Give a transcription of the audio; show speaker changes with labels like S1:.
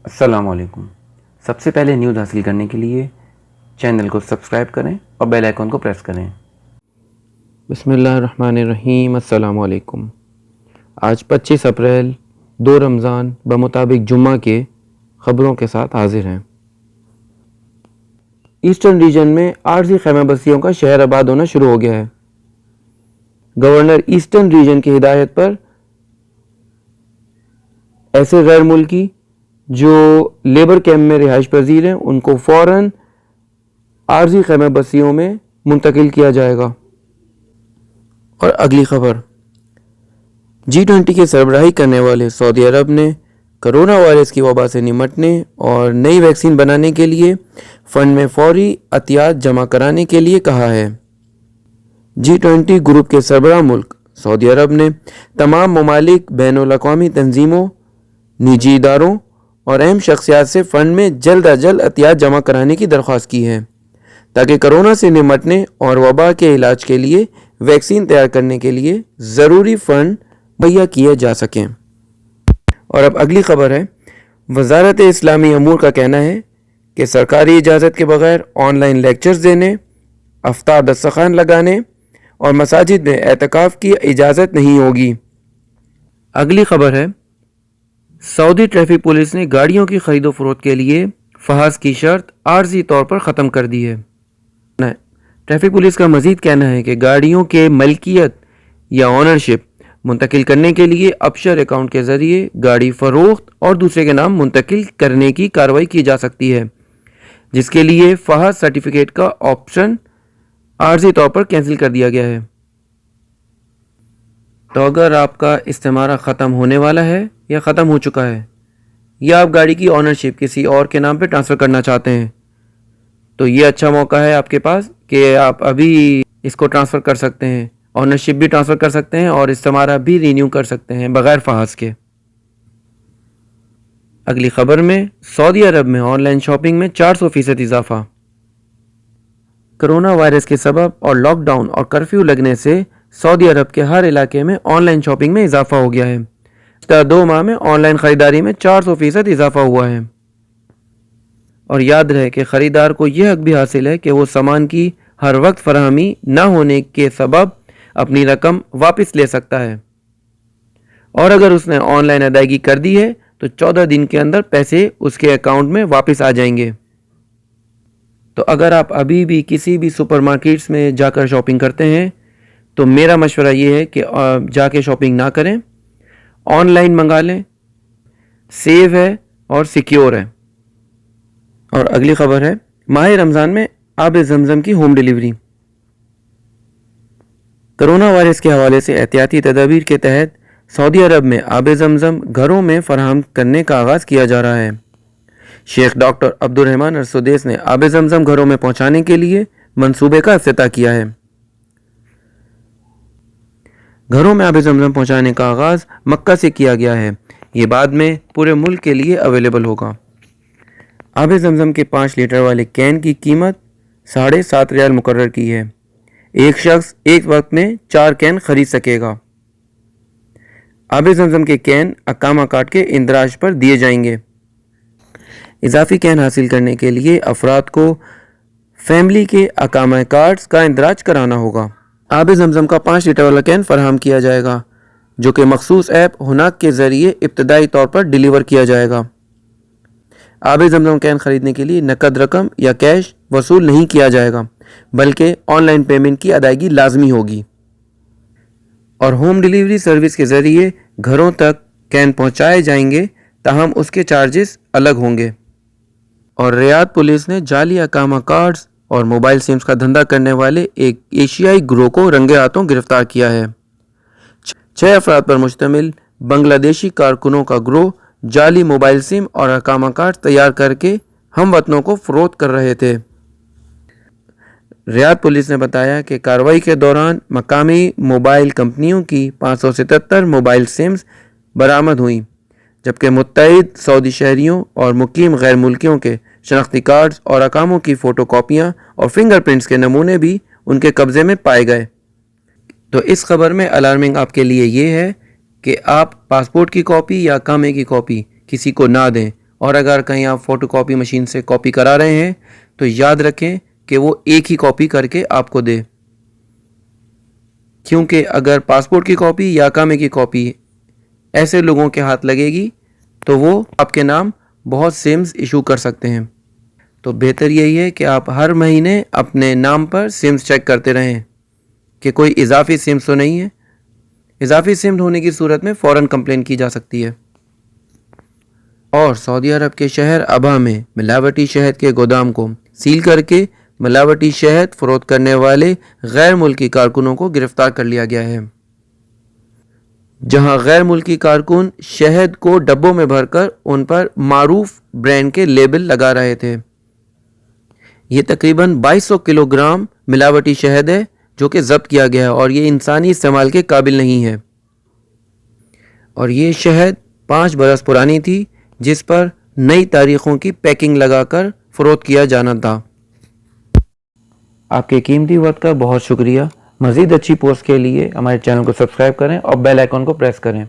S1: السلام علیکم۔ سب سے پہلے نیوز حاصل کرنے کے لیے چینل کو سبسکرائب کریں اور بیل آئیکن کو پریس کریں۔ بسم اللہ الرحمن الرحیم۔ السلام علیکم۔ آج 25 اپریل 2 رمضان بمطابق جمعہ کے خبروں کے ساتھ حاضر ہیں۔ ایسٹرن ریجن میں عارضی خیمہ بستیوں کا شہر آباد ہونا شروع ہو گیا ہے۔ گورنر ایسٹرن ریجن کی ہدایت پر ایسے غیر ملکی جو لیبر کیمپ میں رہائش پذیر ہیں ان کو فوراً عارضی خیمہ بستیوں میں منتقل کیا جائے گا۔ اور اگلی خبر، G20 کی سربراہی کرنے والے سعودی عرب نے کرونا وائرس کی وبا سے نمٹنے اور نئی ویکسین بنانے کے لیے فنڈ میں فوری عطیات جمع کرانے کے لیے کہا ہے۔ G20 گروپ کے سربراہ ملک سعودی عرب نے تمام ممالک، بین الاقوامی تنظیموں، نجی اداروں اور اہم شخصیات سے فنڈ میں جلد از جلد عطیات جمع کرانے کی درخواست کی ہے تاکہ کرونا سے نمٹنے اور وبا کے علاج کے لیے ویکسین تیار کرنے کے لیے ضروری فنڈ مہیا کیے جا سکیں۔ اور اب اگلی خبر ہے، وزارت اسلامی امور کا کہنا ہے کہ سرکاری اجازت کے بغیر آن لائن لیکچرز دینے، افطار دسترخوان لگانے اور مساجد میں اعتکاف کی اجازت نہیں ہوگی۔ اگلی خبر ہے، سعودی ٹریفک پولیس نے گاڑیوں کی خرید و فروخت کے لیے فحاص کی شرط عارضی طور پر ختم کر دی ہے۔ ٹریفک پولیس کا مزید کہنا ہے کہ گاڑیوں کے ملکیت یا اونرشپ منتقل کرنے کے لیے ابشر اکاؤنٹ کے ذریعے گاڑی فروخت اور دوسرے کے نام منتقل کرنے کی کارروائی کی جا سکتی ہے، جس کے لیے فحاص سرٹیفکیٹ کا آپشن عارضی طور پر کینسل کر دیا گیا ہے۔ تو اگر آپ کا استعمارہ ختم ہونے والا ہے یا ختم ہو چکا ہے، یا آپ گاڑی کی اونرشپ کسی اور کے نام پہ ٹرانسفر کرنا چاہتے ہیں، تو یہ اچھا موقع ہے آپ کے پاس کہ آپ ابھی اس کو ٹرانسفر کر سکتے ہیں، اونرشپ بھی ٹرانسفر کر سکتے ہیں اور استعمارہ بھی رینیو کر سکتے ہیں بغیر فحاص کے۔ اگلی خبر میں، سعودی عرب میں آن لائن شاپنگ میں 400% اضافہ۔ کرونا وائرس کے سبب اور لاک ڈاؤن اور کرفیو لگنے سے سعودی عرب کے ہر علاقے میں آن لائن شاپنگ میں اضافہ ہو گیا ہے۔ گزشتہ 2 ماہ میں آن لائن خریداری میں 400% اضافہ ہوا ہے۔ اور یاد رہے کہ خریدار کو یہ حق بھی حاصل ہے کہ وہ سامان کی ہر وقت فراہمی نہ ہونے کے سبب اپنی رقم واپس لے سکتا ہے، اور اگر اس نے آن لائن ادائیگی کر دی ہے تو 14 دن کے اندر پیسے اس کے اکاؤنٹ میں واپس آ جائیں گے۔ تو اگر آپ ابھی بھی کسی بھی سپر مارکیٹس میں جا کر شاپنگ کرتے ہیں تو میرا مشورہ یہ ہے کہ جا کے شاپنگ نہ کریں، آن لائن منگا لیں، سیف ہے اور سیکیور ہے۔ اور اگلی خبر ہے، ماہ رمضان میں آب زمزم کی ہوم ڈیلیوری۔ کرونا وائرس کے حوالے سے احتیاطی تدابیر کے تحت سعودی عرب میں آب زمزم گھروں میں فراہم کرنے کا آغاز کیا جا رہا ہے۔ شیخ ڈاکٹر عبد الرحمن السدیس نے آب زمزم گھروں میں پہنچانے کے لیے منصوبے کا افتتاح کیا ہے۔ گھروں میں آب زمزم پہنچانے کا آغاز مکہ سے کیا گیا ہے، یہ بعد میں پورے ملک کے لیے اویلیبل ہوگا۔ آب زمزم کے 5 لیٹر والے کین کی قیمت 7.5 ریال مقرر کی ہے۔ ایک شخص ایک وقت میں 4 کین خرید سکے گا۔ آب زمزم کے کین اقامہ کارڈ کے اندراج پر دیے جائیں گے۔ اضافی کین حاصل کرنے کے لیے افراد کو فیملی کے اقامہ کارڈز کا اندراج کرانا ہوگا۔ آب زمزم کا 5 لیٹر والا کین فراہم کیا جائے گا، جو کہ مخصوص ایپ ہناک کے ذریعے ابتدائی طور پر ڈیلیور کیا جائے گا۔ آب زمزم کین خریدنے کے لیے نقد رقم یا کیش وصول نہیں کیا جائے گا، بلکہ آن لائن پیمنٹ کی ادائیگی لازمی ہوگی۔ اور ہوم ڈیلیوری سروس کے ذریعے گھروں تک کین پہنچائے جائیں گے، تاہم اس کے چارجز الگ ہوں گے۔ اور ریاض پولیس نے جعلی اقامہ کارڈز اور موبائل سمز کا دھندا کرنے والے ایک ایشیائی گروہ کو رنگے ہاتھوں گرفتار کیا ہے۔ 6 افراد پر مشتمل بنگلہ دیشی کارکنوں کا گروہ جعلی موبائل سم اور اقامہ کارڈ تیار کر کے ہم وطنوں کو فروخت کر رہے تھے۔ ریاض پولیس نے بتایا کہ کارروائی کے دوران مقامی موبائل کمپنیوں کی 577 موبائل سمز برآمد ہوئیں، جبکہ متعدد سعودی شہریوں اور مقیم غیر ملکیوں کے شناختی کارڈز اور اقاموں کی فوٹو کاپیاں اور فنگر پرنٹس کے نمونے بھی ان کے قبضے میں پائے گئے۔ تو اس خبر میں الارمنگ آپ کے لیے یہ ہے کہ آپ پاسپورٹ کی کاپی یا اقامے کی کاپی کسی کو نہ دیں اور اگر کہیں آپ فوٹو کاپی مشین سے کاپی کرا رہے ہیں تو یاد رکھیں کہ وہ ایک ہی کاپی کر کے آپ کو دے، کیونکہ اگر پاسپورٹ کی کاپی یا اقامے کی کاپی ایسے لوگوں کے ہاتھ لگے گی تو وہ آپ کے نام بہت سمز ایشو کر سکتے ہیں. تو بہتر یہی ہے کہ آپ ہر مہینے اپنے نام پر سمز چیک کرتے رہیں کہ کوئی اضافی سمز تو نہیں ہے. اضافی سمز ہونے کی صورت میں فوراً کمپلین کی جا سکتی ہے. اور سعودی عرب کے شہر ابہا میں ملاوٹی شہد کے گودام کو سیل کر کے ملاوٹی شہد فروخت کرنے والے غیر ملکی کارکنوں کو گرفتار کر لیا گیا ہے. جہاں غیر ملکی کارکن شہد کو ڈبوں میں بھر کر ان پر معروف برانڈ کے لیبل لگا رہے تھے. یہ تقریباً 2200 کلو گرام ملاوٹی شہد ہے جو کہ ضبط کیا گیا ہے اور یہ انسانی استعمال کے قابل نہیں ہے. اور یہ شہد 5 برس پرانی تھی جس پر نئی تاریخوں کی پیکنگ لگا کر فروخت کیا جانا تھا. آپ کے قیمتی وقت کا بہت شکریہ. مزید اچھی پوسٹ کے لیے ہمارے چینل کو سبسکرائب کریں اور بیل آئیکن کو پریس کریں.